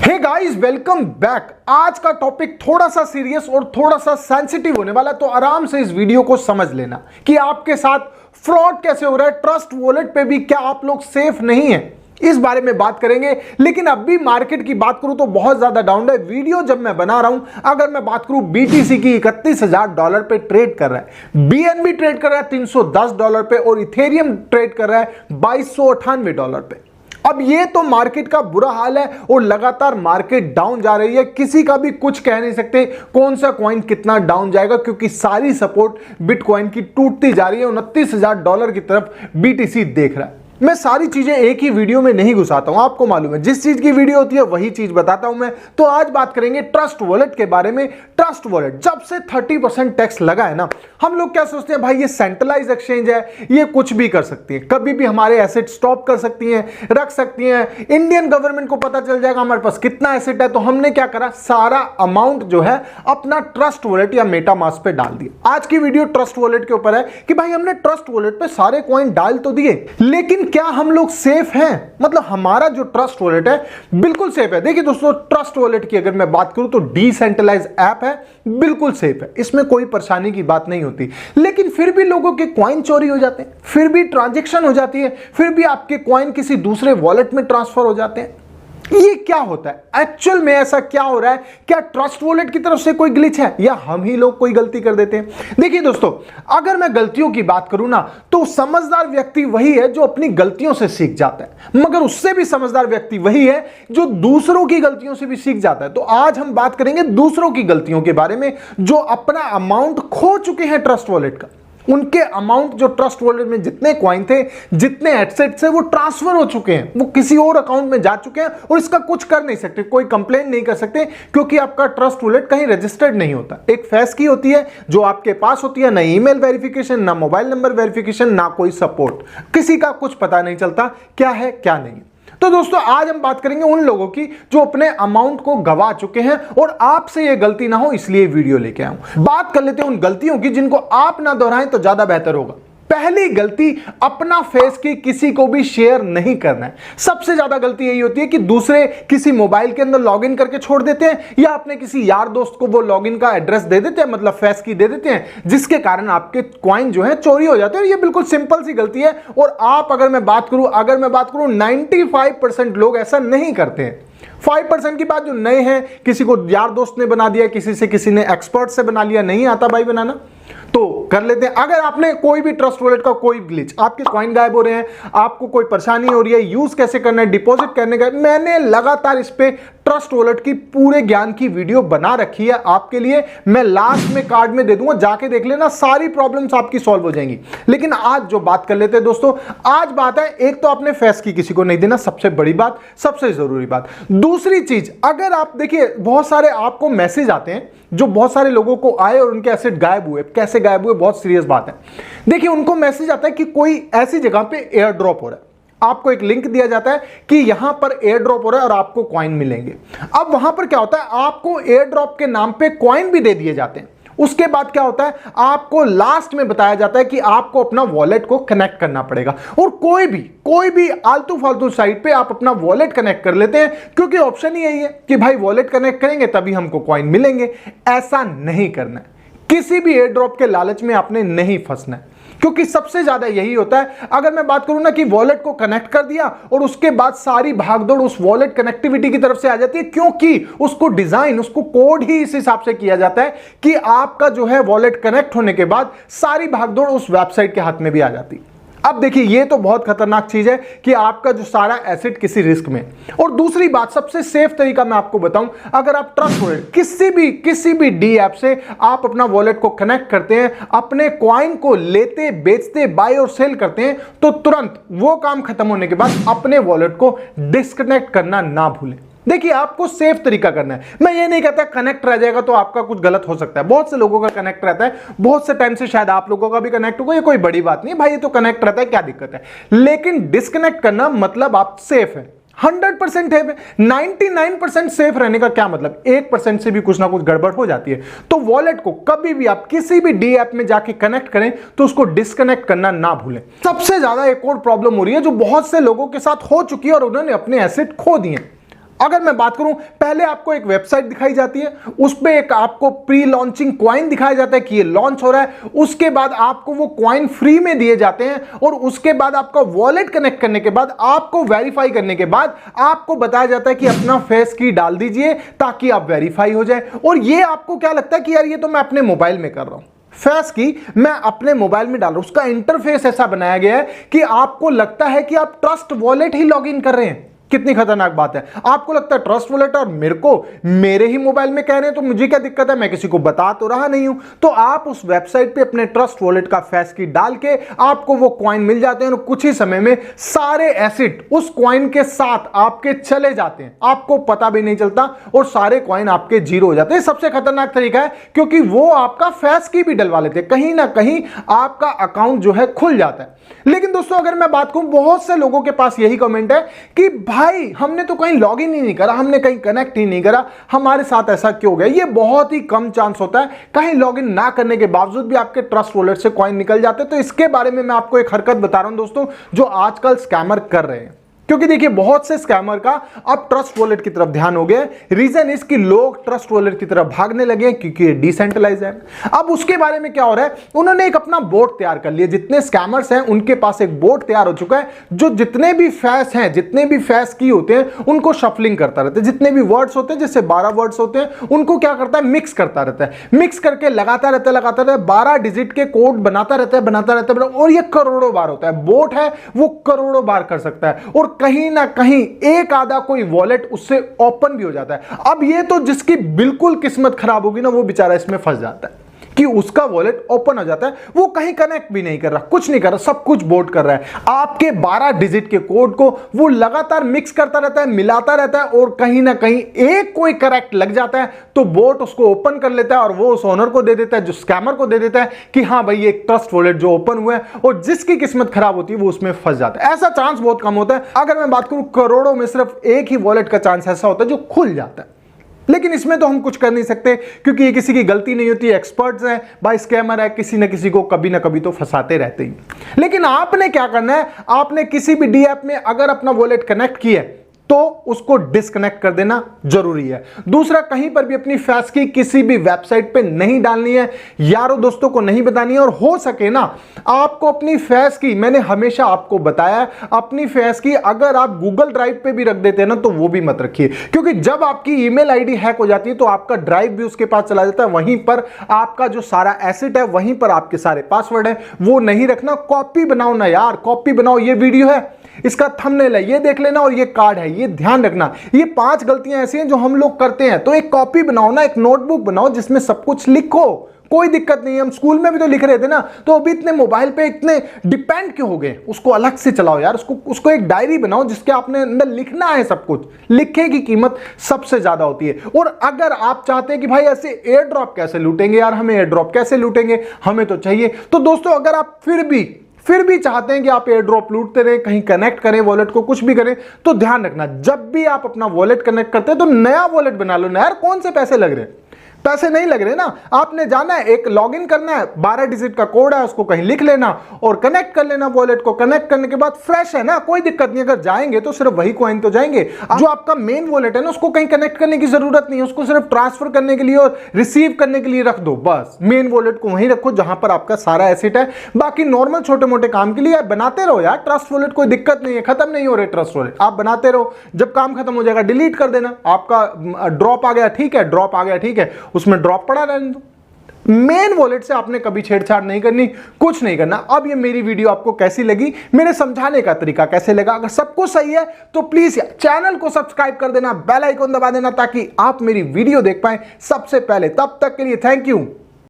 Hey guys, welcome back. आज का topic थोड़ा सा सीरियस और थोड़ा सा सेंसिटिव होने वाला है, तो आराम से इस वीडियो को समझ लेना कि आपके साथ फ्रॉड कैसे हो रहा है। ट्रस्ट वॉलेट पे भी क्या आप लोग सेफ नहीं है, इस बारे में बात करेंगे। लेकिन अब भी मार्केट की बात करूं तो बहुत ज्यादा डाउन है। वीडियो जब मैं बना रहा हूं, अगर मैं बात करूं बीटीसी की $31,000 पे ट्रेड कर रहा है, बीएनबी ट्रेड कर रहा है $310 पे और इथेरियम ट्रेड कर रहा है $2298 पे। अब ये तो मार्केट का बुरा हाल है और लगातार मार्केट डाउन जा रही है। किसी का भी कुछ कह नहीं सकते कौन सा कॉइन कितना डाउन जाएगा, क्योंकि सारी सपोर्ट बिटकॉइन की टूटती जा रही है। $29,000 की तरफ बीटीसी देख रहा है। मैं सारी चीजें एक ही वीडियो में नहीं घुसाता हूं, आपको मालूम है जिस चीज की वीडियो होती है वही चीज बताता हूं मैं। तो आज बात करेंगे ट्रस्ट वॉलेट के बारे में। ट्रस्ट वॉलेट जब से 30% टैक्स लगा है ना, हम लोग क्या सोचते हैं, भाई ये सेंट्रलाइज एक्सचेंज है, ये कुछ भी कर सकती है, कभी भी हमारे एसेट स्टॉप कर सकती हैं, रख सकती हैं। इंडियन गवर्नमेंट को पता चल जाएगा हमारे पास कितना एसेट है, तो हमने क्या करा, सारा अमाउंट जो है अपना ट्रस्ट वॉलेट या मेटामास्क पे डाल दिया। आज की वीडियो ट्रस्ट वॉलेट के ऊपर है कि भाई हमने ट्रस्ट वॉलेट पे सारे कॉइन डाल तो दिए, लेकिन क्या हम लोग सेफ हैं? मतलब हमारा जो ट्रस्ट वॉलेट है बिल्कुल सेफ है। देखिए दोस्तों, ट्रस्ट वॉलेट की अगर मैं बात करूं तो डिसेंट्रलाइज ऐप है, बिल्कुल सेफ है, इसमें कोई परेशानी की बात नहीं होती। लेकिन फिर भी लोगों के कॉइन चोरी हो जाते हैं, फिर भी ट्रांजैक्शन हो जाती है, फिर भी आपके कॉइन किसी दूसरे वॉलेट में ट्रांसफर हो जाते हैं। ये क्या होता है एक्चुअल में, ऐसा क्या हो रहा है? क्या ट्रस्ट वॉलेट की तरफ से कोई ग्लिच है या हम ही लोग कोई गलती कर देते हैं? देखिए दोस्तों, अगर मैं गलतियों की बात करूं ना, तो समझदार व्यक्ति वही है जो अपनी गलतियों से सीख जाता है, मगर उससे भी समझदार व्यक्ति वही है जो दूसरों की गलतियों से भी सीख जाता है। तो आज हम बात करेंगे दूसरों की गलतियों के बारे में, जो अपना अमाउंट खो चुके हैं ट्रस्ट वॉलेट का। उनके अमाउंट जो ट्रस्ट वॉलेट में जितने कॉइन थे, जितने एसेट्स थे, वो ट्रांसफर हो चुके हैं, वो किसी और अकाउंट में जा चुके हैं और इसका कुछ कर नहीं सकते, कोई कंप्लेन नहीं कर सकते, क्योंकि आपका ट्रस्ट वॉलेट कहीं रजिस्टर्ड नहीं होता। एक फैस की होती है जो आपके पास होती है, ना ईमेल वेरिफिकेशन, ना मोबाइल नंबर वेरिफिकेशन, ना कोई सपोर्ट, किसी का कुछ पता नहीं चलता क्या है क्या नहीं। तो दोस्तों, आज हम बात करेंगे उन लोगों की जो अपने अमाउंट को गवा चुके हैं और आपसे ये गलती ना हो, इसलिए वीडियो लेके आया हूं। बात कर लेते हैं उन गलतियों की जिनको आप ना दोहराएं तो ज्यादा बेहतर होगा। पहली गलती, अपना फेस की किसी को भी शेयर नहीं करना है। सबसे ज्यादा गलती यही होती है कि दूसरे किसी मोबाइल के अंदर लॉगिन करके छोड़ देते हैं, या अपने किसी यार दोस्त को वो लॉगिन का एड्रेस दे देते हैं, मतलब फेस की दे देते हैं, जिसके कारण आपके कॉइन जो है चोरी हो जाते हैं। ये बिल्कुल सिंपल सी गलती है और आप अगर मैं बात करूं 95% लोग ऐसा नहीं करते हैं। 5% की बात जो नए हैं, किसी को यार दोस्त ने बना दिया, किसी ने एक्सपर्ट से बना लिया, नहीं आता भाई बनाना, तो कर लेते हैं। अगर आपने कोई भी ट्रस्ट वॉलेट का कोई ग्लिच, आपके कॉइन गायब हो रहे हैं, आपको कोई परेशानी हो रही है, यूज कैसे करना है, डिपॉजिट करने का, मैंने लगातार इस पे ट्रस्ट वॉलेट की पूरे ज्ञान की वीडियो बना रखी है आपके लिए। मैं लास्ट में कार्ड में दे दूंगा, जाके देख लेना, सारी प्रॉब्लम्स आपकी सॉल्व हो जाएंगी। लेकिन आज जो बात कर लेते हैं दोस्तों, आज बात है, एक तो आपने फेस की किसी को नहीं देना, सबसे बड़ी बात, सबसे जरूरी बात। दूसरी चीज, अगर आप देखिए, बहुत सारे आपको मैसेज आते हैं, जो बहुत सारे लोगों को आए और उनके एसेट गायब हुए। कैसे गायब हुए, बहुत सीरियस बात है। देखिए, उनको मैसेज आता है कि कोई ऐसी जगह पे एयर ड्रॉप हो रहा है, आपको एक लिंक दिया जाता है कि यहां पर एयर ड्रॉप हो रहा है और आपको कॉइन मिलेंगे। अब वहां पर क्या होता है, आपको एयर ड्रॉप के नाम पे कॉइन भी दे दिए जाते हैं। उसके बाद क्या होता है, आपको लास्ट में बताया जाता है कि आपको अपना वॉलेट को कनेक्ट करना पड़ेगा, और कोई भी आलतू फालतू साइट पे आप अपना वॉलेट कनेक्ट कर लेते हैं, क्योंकि ऑप्शन ही यही है कि भाई वॉलेट कनेक्ट करेंगे तभी हमको कॉइन मिलेंगे। ऐसा नहीं करना है, किसी भी एयर ड्रॉप के लालच में आपने नहीं फंसना है, क्योंकि सबसे ज्यादा यही होता है। अगर मैं बात करूं ना कि वॉलेट को कनेक्ट कर दिया और उसके बाद सारी भागदौड़ उस वॉलेट कनेक्टिविटी की तरफ से आ जाती है, क्योंकि उसको डिजाइन, उसको कोड ही इस हिसाब से किया जाता है कि आपका जो है वॉलेट कनेक्ट होने के बाद सारी भागदौड़ उस वेबसाइट के हाथ में भी आ जाती है। अब देखिए, ये तो बहुत खतरनाक चीज है कि आपका जो सारा एसेट किसी रिस्क में। और दूसरी बात, सबसे सेफ तरीका मैं आपको बताऊं, अगर आप ट्रस्ट वॉलेट किसी भी डी ऐप से आप अपना वॉलेट को कनेक्ट करते हैं, अपने कॉइन को लेते, बेचते, बाय और सेल करते हैं, तो तुरंत वो काम खत्म होने के बाद अपने वॉलेट को डिस्कनेक्ट करना ना भूलें। देखिए, आपको सेफ तरीका करना है। मैं ये नहीं कहता कनेक्ट रह जाएगा तो आपका कुछ गलत हो सकता है, बहुत से लोगों का कनेक्ट रहता है, बहुत से टाइम से शायद आप लोगों का भी कनेक्ट होगा, ये कोई बड़ी बात नहीं भाई, ये तो कनेक्ट रहता है, क्या दिक्कत है। लेकिन डिस्कनेक्ट करना मतलब आप सेफ है, 100% है। 99% सेफ रहने का क्या मतलब, 1% से भी कुछ ना कुछ गड़बड़ हो जाती है। तो वॉलेट को कभी भी आप किसी भी डी ऐप में जाके कनेक्ट करें तो उसको डिस्कनेक्ट करना ना भूलें। सबसे ज्यादा एक और प्रॉब्लम हो रही है जो बहुत से लोगों के साथ हो चुकी है और उन्होंने अपने एसेट खो दिए। अगर मैं बात करूं, पहले आपको एक वेबसाइट दिखाई जाती है, उस पे एक आपको प्री लॉन्चिंग कॉइन दिखाया जाता है कि ये लॉन्च हो रहा है। उसके बाद आपको वो कॉइन फ्री में दिए जाते हैं और उसके बाद आपका वॉलेट कनेक्ट करने के बाद, आपको वेरीफाई करने के बाद आपको बताया जाता है कि अपना फेस की डाल दीजिए ताकि आप वेरीफाई हो जाए। और ये आपको क्या लगता है कि यार ये तो मैं अपने मोबाइल में कर रहा हूं, फेस की मैं अपने मोबाइल में डाल रहा हूं। उसका इंटरफेस ऐसा बनाया गया है कि आपको लगता है कि आप ट्रस्ट वॉलेट ही लॉगिन कर रहे हैं। कितनी खतरनाक बात है। आपको लगता है ट्रस्ट वॉलेट और मेरे ही मोबाइल में कह रहे हैं तो मुझे क्या दिक्कत है, मैं किसी को बता तो रहा नहीं हूं। तो आप उस वेबसाइट पे अपने ट्रस्ट वॉलेट का फेस की डाल के आपको वो कॉइन मिल जाते हैं और कुछ ही समय में सारे एसेट उस कॉइन के साथ आपके चले जाते हैं, आपको पता भी नहीं चलता और सारे कॉइन आपके जीरो हो जाते हैं। सबसे खतरनाक तरीका है क्योंकि वो आपका फेस की भी डलवा लेते हैं, कहीं ना कहीं आपका अकाउंट जो है खुल जाता है। लेकिन दोस्तों अगर मैं बात करूं, बहुत से लोगों के पास यही कमेंट है कि भाई हमने तो कहीं लॉगिन ही नहीं करा, हमने कहीं कनेक्ट ही नहीं करा, हमारे साथ ऐसा क्यों गया। ये बहुत ही कम चांस होता है, कहीं लॉगिन ना करने के बावजूद भी आपके ट्रस्ट वॉलेट से कॉइन निकल जाते हैं। तो इसके बारे में मैं आपको एक हरकत बता रहा हूं दोस्तों, जो आजकल स्कैमर कर रहे हैं। क्योंकि देखिए बहुत से स्कैमर का अब ट्रस्ट वॉलेट की तरफ ध्यान हो गया। रीजन इसकी लोग ट्रस्ट वॉलेट की तरफ भागने लगे हैं क्योंकि ये डिसेंट्रलाइज है। अब उसके बारे में क्या हो रहा है, उन्होंने एक अपना बोर्ड तैयार कर लिया। जितने स्कैमर्स हैं उनके पास एक बोर्ड तैयार हो चुका है, जो जितने भी फेस हैं, जितने भी फेस की होते हैं उनको शफलिंग करता रहता है। जितने भी वर्ड्स होते हैं, जैसे 12 वर्ड्स होते हैं, उनको क्या करता है, मिक्स करता रहता है। मिक्स करके लगाता रहता है 12 डिजिट के कोड बनाता रहता है और ये करोड़ों बार होता है। बोट है वो करोड़ों बार कर सकता है और कहीं ना कहीं एक आधा कोई वॉलेट उससे ओपन भी हो जाता है। अब ये तो जिसकी बिल्कुल किस्मत खराब होगी ना, वो बेचारा इसमें फंस जाता है कि उसका वॉलेट ओपन हो जाता है। वो कहीं कनेक्ट भी नहीं कर रहा, कुछ नहीं कर रहा, सब कुछ बोट कर रहा है। आपके 12 डिजिट के कोड को वो लगातार मिक्स करता रहता है, मिलाता रहता है और कहीं ना कहीं एक कोई करेक्ट लग जाता है तो बोट उसको ओपन कर लेता है और वो उस ओनर को दे देता है, जो स्कैमर को दे देता है कि हाँ भाई ये एक ट्रस्ट वॉलेट जो ओपन हुआ है, और जिसकी किस्मत खराब होती है वो उसमें फंस जाता है। ऐसा चांस बहुत कम होता है। अगर मैं बात करूं, करोड़ों में सिर्फ एक ही वॉलेट का चांस ऐसा होता है जो खुल जाता है। लेकिन इसमें तो हम कुछ कर नहीं सकते क्योंकि ये किसी की गलती नहीं होती। एक्सपर्ट्स हैं भाई, स्कैमर है, किसी ना किसी को कभी ना कभी तो फंसाते रहते ही। लेकिन आपने क्या करना है, आपने किसी भी डी ऐप में अगर अपना वॉलेट कनेक्ट किया है तो उसको डिस्कनेक्ट कर देना जरूरी है। दूसरा, कहीं पर भी अपनी फेस की किसी भी वेबसाइट पे नहीं डालनी है, यारों दोस्तों को नहीं बतानी है। और हो सके ना आपको अपनी फेस की, मैंने हमेशा आपको बताया, अपनी फेस की अगर आप गूगल ड्राइव पे भी रख देते हैं ना तो वो भी मत रखिए, क्योंकि जब आपकी ईमेल आईडी हैक हो जाती है तो आपका ड्राइव भी उसके पास चला जाता है। वहीं पर आपका जो सारा एसेट है, वहीं पर आपके सारे पासवर्ड है, वो नहीं रखना। कॉपी बनाओ ना यार, कॉपी बनाओ। ये वीडियो है, इसका थंबनेल है, ये देख लेना, और ये कार्ड है, ये ध्यान रखना। ये 5 गलतियां ऐसी हैं जो हम लोग करते हैं। तो एक कॉपी बनाओ ना, एक नोटबुक बनाओ जिसमें सब कुछ लिखो, कोई दिक्कत नहीं है। हम स्कूल में भी तो लिख रहे थे ना, तो अभी इतने मोबाइल पे इतने डिपेंड क्यों हो गए, उसको अलग से चलाओ यार। उसको एक डायरी बनाओ जिसके आपने अंदर लिखना है सब कुछ। लिखे की कीमत सबसे ज्यादा होती है। और अगर आप चाहते हैं कि भाई ऐसे एयर ड्रॉप कैसे लूटेंगे यार, हमें एयर ड्रॉप कैसे लूटेंगे, हमें तो चाहिए। तो दोस्तों अगर आप फिर भी चाहते हैं कि आप एयर ड्रॉप लूटते रहे, कहीं कनेक्ट करें वॉलेट को, कुछ भी करें, तो ध्यान रखना जब भी आप अपना वॉलेट कनेक्ट करते हैं तो नया वॉलेट बना लो ना यार। कौन से पैसे लग रहे हैं, पैसे नहीं लग रहे ना। आपने जाना है, एक लॉगिन करना है, 12 डिजिट का कोड है, उसको कहीं लिख लेना और कनेक्ट कर लेना वॉलेट को। कनेक्ट करने के बाद फ्रेश है ना, कोई दिक्कत नहीं। अगर जाएंगे तो सिर्फ वही कॉइन तो जाएंगे। जो आपका मेन वॉलेट है ना, उसको कहीं कनेक्ट करने की जरूरत नहीं है, उसको सिर्फ ट्रांसफर करने के लिए और रिसीव करने के लिए रख दो बस। मेन वॉलेट को वहीं रखो जहां पर आपका सारा एसेट है। बाकी नॉर्मल छोटे मोटे काम के लिए बनाते रहो यार ट्रस्ट वॉलेट, कोई दिक्कत नहीं है, खत्म नहीं हो रहे ट्रस्ट वॉलेट, आप बनाते रहो। जब काम खत्म हो जाएगा डिलीट कर देना। आपका ड्रॉप आ गया ठीक है, ड्रॉप आ गया ठीक है, उसमें ड्रॉप पड़ा रहने दो। मेन वॉलेट से आपने कभी छेड़छाड़ नहीं करनी, कुछ नहीं करना। अब ये मेरी वीडियो आपको कैसी लगी, मेरे समझाने का तरीका कैसे लगा, अगर सब कुछ सही है तो प्लीज चैनल को सब्सक्राइब कर देना, बेल आइकन दबा देना ताकि आप मेरी वीडियो देख पाएं सबसे पहले। तब तक के लिए थैंक यू।